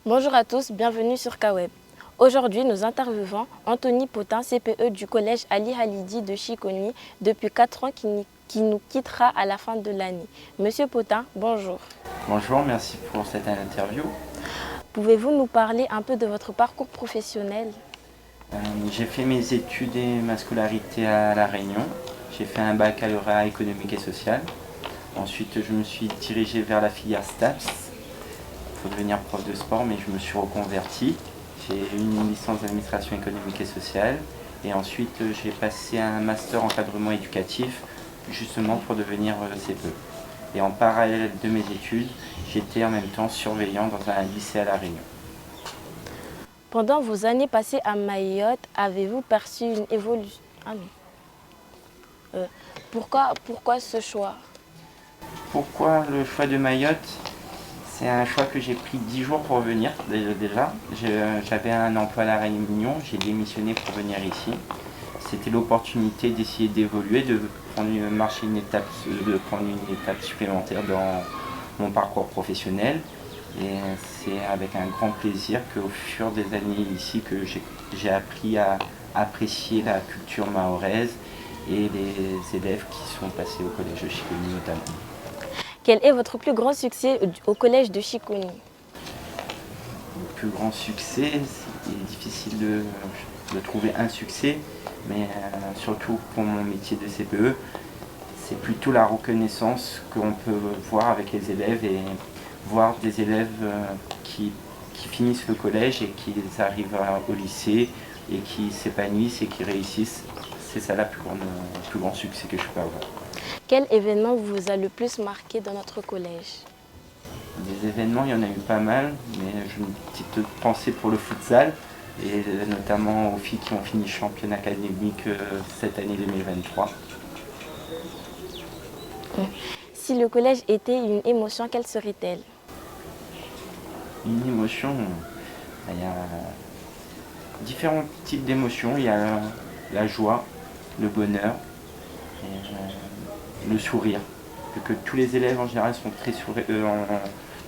Bonjour à tous, bienvenue sur Kaweb. Aujourd'hui, nous interviewons Anthony Potin, CPE du collège Ali Halidi de Chiconi, depuis 4 ans qui nous quittera à la fin de l'année. Monsieur Potin, bonjour. Bonjour, merci pour cette interview. Pouvez-vous nous parler un peu de votre parcours professionnel? J'ai fait mes études et ma scolarité à La Réunion. J'ai fait un baccalauréat économique et social. Ensuite, je me suis dirigé vers la filière STAPS pour devenir prof de sport, mais je me suis reconverti. J'ai eu une licence d'administration économique et sociale. Et ensuite, j'ai passé un master encadrement éducatif, justement pour devenir CPE. Et en parallèle de mes études, j'étais en même temps surveillant dans un lycée à La Réunion. Pendant vos années passées à Mayotte, avez-vous perçu une évolution? Pourquoi ce choix? Pourquoi le choix de Mayotte? C'est un choix que j'ai pris 10 jours pour venir déjà. J'avais un emploi à La Réunion, j'ai démissionné pour venir ici. C'était l'opportunité d'essayer d'évoluer, de prendre une étape supplémentaire dans mon parcours professionnel. Et c'est avec un grand plaisir qu'au fur des années ici que j'ai appris à apprécier la culture mahoraise et les élèves qui sont passés au collège de Chiconi notamment. Quel est votre plus grand succès au collège de Chiconi? Le plus grand succès, c'est difficile de trouver un succès, mais surtout pour mon métier de CPE, c'est plutôt la reconnaissance qu'on peut voir avec les élèves et voir des élèves qui finissent le collège et qui arrivent au lycée et qui s'épanouissent et qui réussissent. C'est ça le plus grand succès que je peux avoir. Quel événement vous a le plus marqué dans notre collège? Des événements, il y en a eu pas mal, mais j'ai une petite pensée pour le futsal et notamment aux filles qui ont fini championne académique cette année 2023. Si le collège était une émotion, quelle serait-elle? Une émotion, il y a différents types d'émotions. Il y a la joie, le bonheur, et le sourire. Que tous les élèves en général sont très ont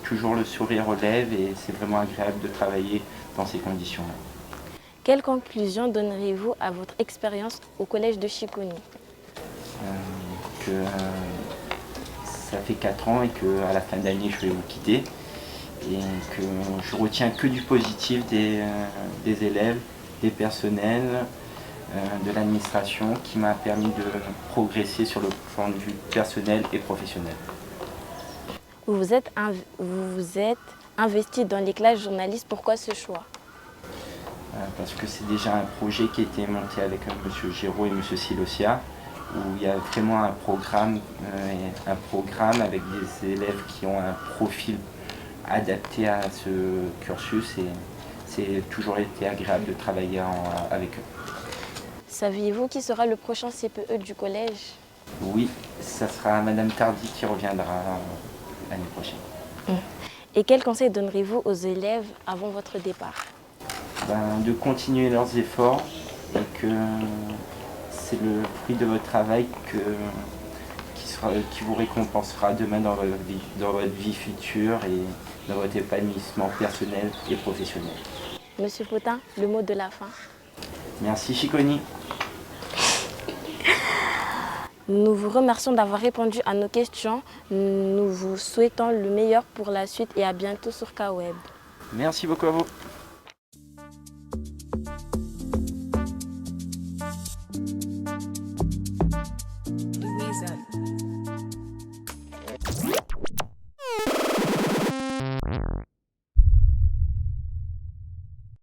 toujours le sourire aux lèvres et c'est vraiment agréable de travailler dans ces conditions-là. Quelle conclusion donneriez-vous à votre expérience au collège de Chiconi? Que ça fait 4 ans et qu'à la fin d'année je vais vous quitter et que je retiens que du positif des élèves, des personnels, de l'administration qui m'a permis de progresser sur le point de vue personnel et professionnel. Vous vous êtes investi dans les classes journalistes, pourquoi ce choix? Parce que c'est déjà un projet qui a été monté avec M. Géraud et M. Silosia, où il y a vraiment un programme avec des élèves qui ont un profil adapté à ce cursus et c'est toujours été agréable de travailler avec eux. Saviez-vous qui sera le prochain CPE du collège? Oui, ça sera Madame Tardy qui reviendra l'année prochaine. Et quel conseil donnerez-vous aux élèves avant votre départ? De continuer leurs efforts et que c'est le fruit de votre travail qui vous récompensera demain dans votre vie future et dans votre épanouissement personnel et professionnel. Monsieur Potin, le mot de la fin. Merci Chiconi. Nous vous remercions d'avoir répondu à nos questions. Nous vous souhaitons le meilleur pour la suite et à bientôt sur Kaweb. Merci beaucoup à vous.